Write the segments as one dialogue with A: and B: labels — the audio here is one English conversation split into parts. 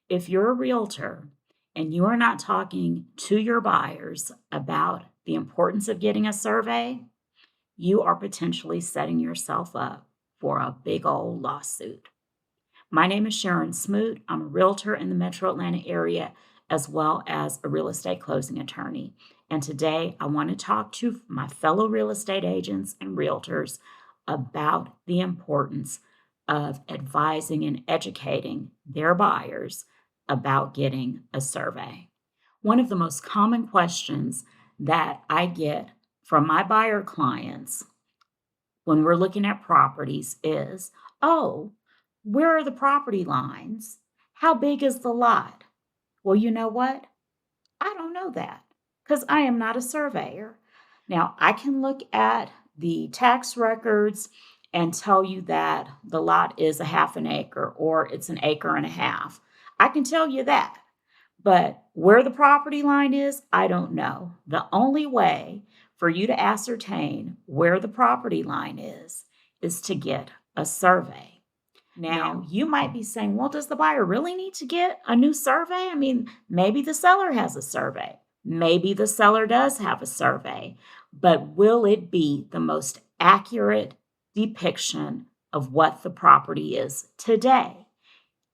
A: If you're a realtor and you are not talking to your buyers about the importance of getting a survey, you are potentially setting yourself up for a big old lawsuit. My name is Sharon Smoot. I'm a realtor in the metro Atlanta area, as well as a real estate closing attorney. And today I want to talk to my fellow real estate agents and realtors about the importance of advising and educating their buyers about getting a survey. One of the most common questions that I get from my buyer clients when we're looking at properties is, oh, where are the property lines? How big is the lot? Well, you know what? I don't know that because I am not a surveyor. Now, I can look at the tax records and tell you that the lot is a half an acre or it's an acre and a half. I can tell you that. But where the property line is, I don't know. The only way for you to ascertain where the property line is to get a survey. Now, you might be saying, well, does the buyer really need to get a new survey? I mean, maybe the seller has a survey. Maybe the seller does have a survey, but will it be the most accurate depiction of what the property is today?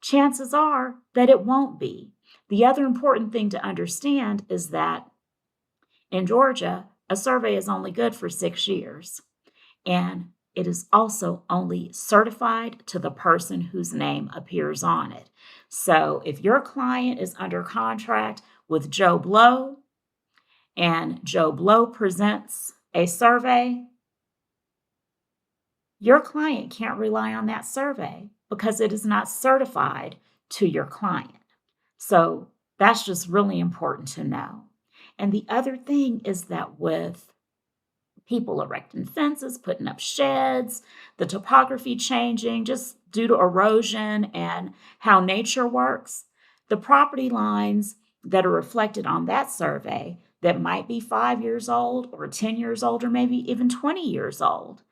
A: Chances are that it won't be. The other important thing to understand is that in Georgia, a survey is only good for 6 years. And it is also only certified to the person whose name appears on it. So if your client is under contract with Joe Blow and Joe Blow presents a survey, your client can't rely on that survey because it is not certified to your client. So that's just really important to know. And the other thing is that with people erecting fences, putting up sheds, the topography changing just due to erosion and how nature works, the property lines that are reflected on that survey that might be 5 years old or 10 years old or maybe even 20 years old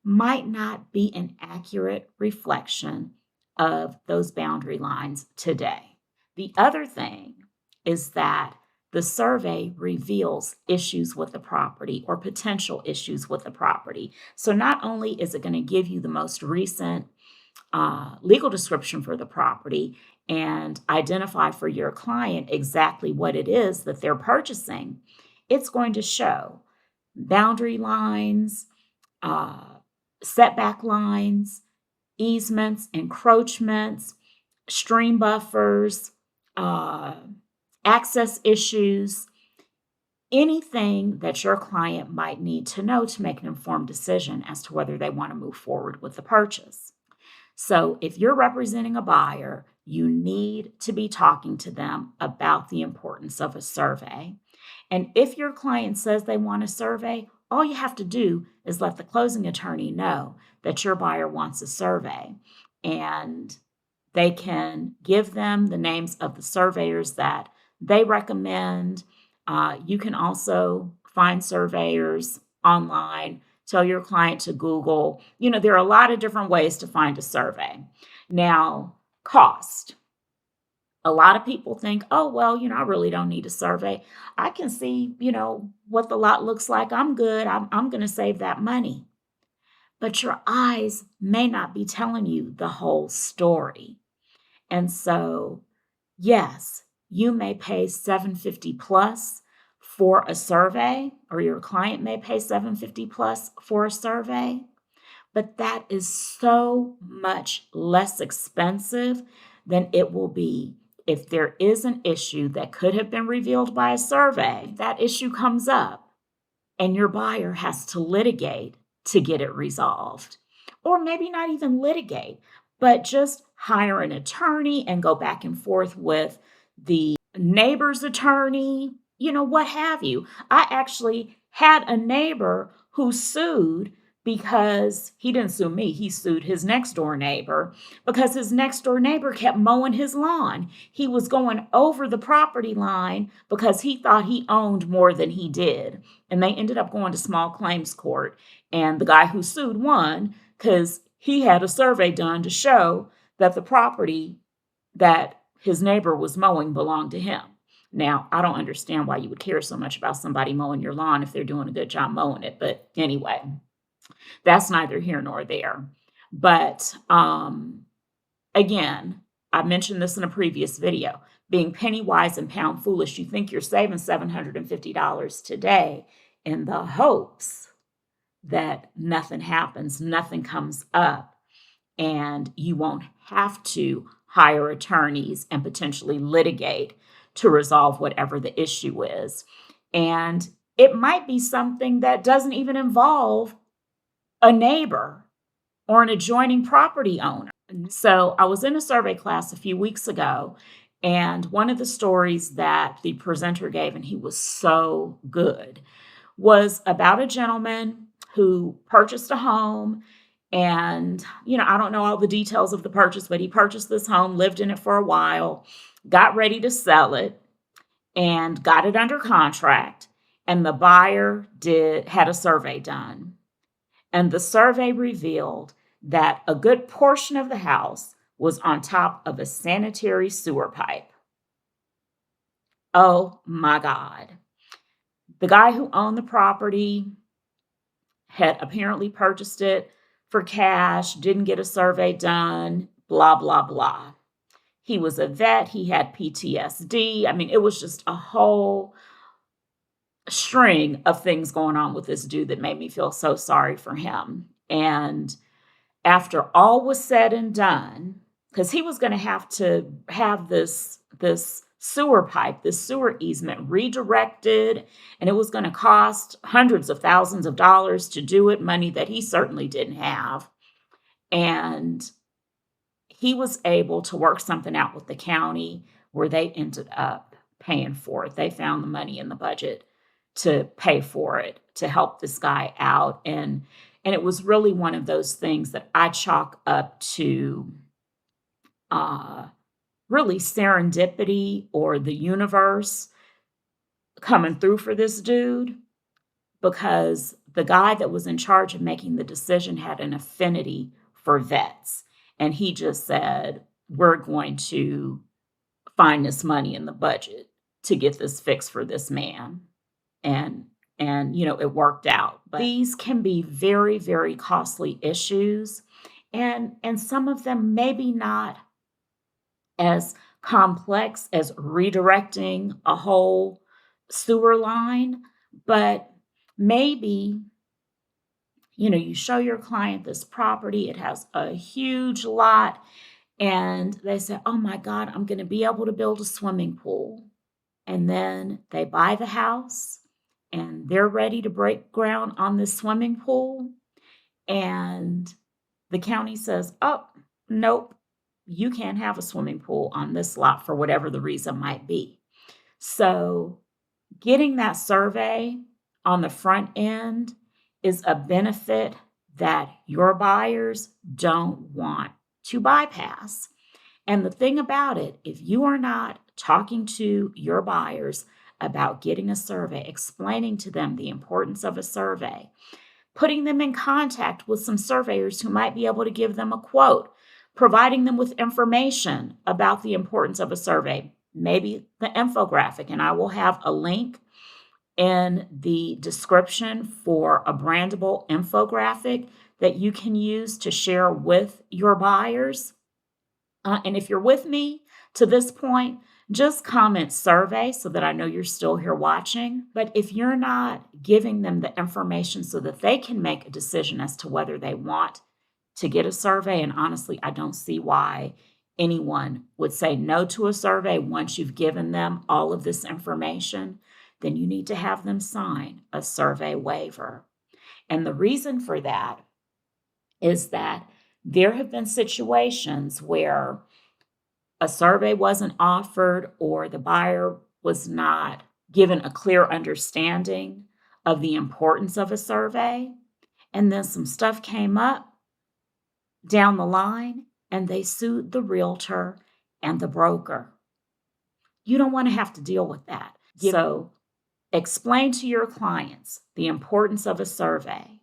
A: might not be an accurate reflection of those boundary lines today. The other thing is that the survey reveals issues with the property or potential issues with the property. So not only is it going to give you the most recent legal description for the property and identify for your client exactly what it is that they're purchasing, it's going to show boundary lines, setback lines, easements, encroachments, stream buffers, access issues, anything that your client might need to know to make an informed decision as to whether they want to move forward with the purchase. So if you're representing a buyer, you need to be talking to them about the importance of a survey. And if your client says they want a survey, all you have to do is let the closing attorney know that your buyer wants a survey. And they can give them the names of the surveyors that they recommend. You can also find surveyors online. Tell your client to Google. There are a lot of different ways to find a survey. Now, cost. A lot of people think, oh, well, I really don't need a survey. I can see, what the lot looks like. I'm good. I'm going to save that money. But your eyes may not be telling you the whole story. And so, yes, you may pay $750 plus for a survey, or your client may pay $750 plus for a survey, but that is so much less expensive than it will be if there is an issue that could have been revealed by a survey. That issue comes up and your buyer has to litigate to get it resolved. Or maybe not even litigate, but just hire an attorney and go back and forth with the neighbor's attorney, what have you. I actually had a neighbor who sued because he didn't sue me. He sued his next door neighbor because his next door neighbor kept mowing his lawn. He was going over the property line because he thought he owned more than he did. And they ended up going to small claims court. And the guy who sued won because he had a survey done to show that the property that his neighbor was mowing belonged to him. Now, I don't understand why you would care so much about somebody mowing your lawn if they're doing a good job mowing it. But anyway, that's neither here nor there. But again, I mentioned this in a previous video. Being penny wise and pound foolish, you think you're saving $750 today in the hopes that nothing happens, nothing comes up, and you won't have to hire attorneys and potentially litigate to resolve whatever the issue is. And it might be something that doesn't even involve a neighbor or an adjoining property owner. So I was in a survey class a few weeks ago, and one of the stories that the presenter gave, and he was so good, was about a gentleman who purchased a home. And, I don't know all the details of the purchase, but he purchased this home, lived in it for a while, got ready to sell it, and got it under contract. And the buyer had a survey done. And the survey revealed that a good portion of the house was on top of a sanitary sewer pipe. Oh my God. The guy who owned the property had apparently purchased it for cash, didn't get a survey done, blah, blah, blah. He was a vet. He had PTSD. I mean, it was just a whole string of things going on with this dude that made me feel so sorry for him. And after all was said and done, because he was going to have this sewer pipe, this sewer easement redirected, and it was going to cost hundreds of thousands of dollars to do it, money that he certainly didn't have. And he was able to work something out with the county where they ended up paying for it. They found the money in the budget to pay for it, to help this guy out. And it was really one of those things that I chalk up to really serendipity or the universe coming through for this dude, because the guy that was in charge of making the decision had an affinity for vets. And he just said, we're going to find this money in the budget to get this fixed for this man. And it worked out. But these can be very, very costly issues. And some of them maybe not as complex as redirecting a whole sewer line, but maybe, you show your client this property, it has a huge lot, and they say, oh my God, I'm going to be able to build a swimming pool. And then they buy the house and they're ready to break ground on this swimming pool. And the county says, oh, nope, you can't have a swimming pool on this lot for whatever the reason might be. So getting that survey on the front end is a benefit that your buyers don't want to bypass. And the thing about it, if you are not talking to your buyers about getting a survey, explaining to them the importance of a survey, putting them in contact with some surveyors who might be able to give them a quote, providing them with information about the importance of a survey, maybe the infographic, and I will have a link in the description for a brandable infographic that you can use to share with your buyers. And if you're with me to this point, just comment survey so that I know you're still here watching. But if you're not giving them the information so that they can make a decision as to whether they want to get a survey, and honestly, I don't see why anyone would say no to a survey once you've given them all of this information, then you need to have them sign a survey waiver. And the reason for that is that there have been situations where a survey wasn't offered or the buyer was not given a clear understanding of the importance of a survey. And then some stuff came up down the line and they sued the realtor and the broker. You don't want to have to deal with that. So explain to your clients the importance of a survey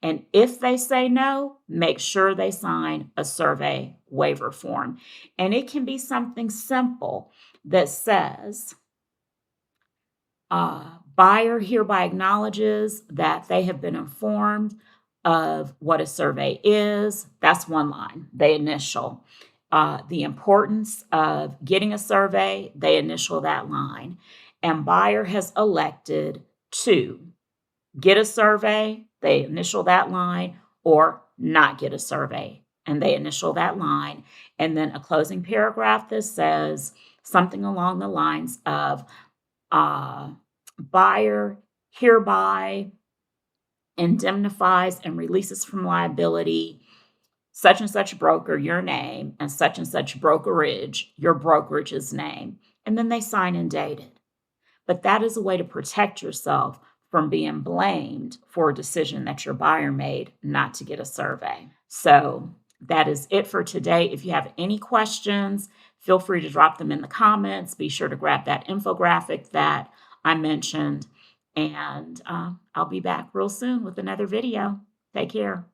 A: And if they say no, make sure they sign a survey waiver form. And it can be something simple that says, buyer hereby acknowledges that they have been informed of what a survey is. That's one line, they initial. The importance of getting a survey, they initial that line. And buyer has elected to get a survey, they initial that line, or not get a survey, and they initial that line. And then a closing paragraph that says something along the lines of, buyer hereby indemnifies and releases from liability such and such broker, your name, and such brokerage, your brokerage's name. And then they sign and date it. But that is a way to protect yourself from being blamed for a decision that your buyer made not to get a survey. So that is it for today. If you have any questions, feel free to drop them in the comments. Be sure to grab that infographic that I mentioned. And I'll be back real soon with another video. Take care.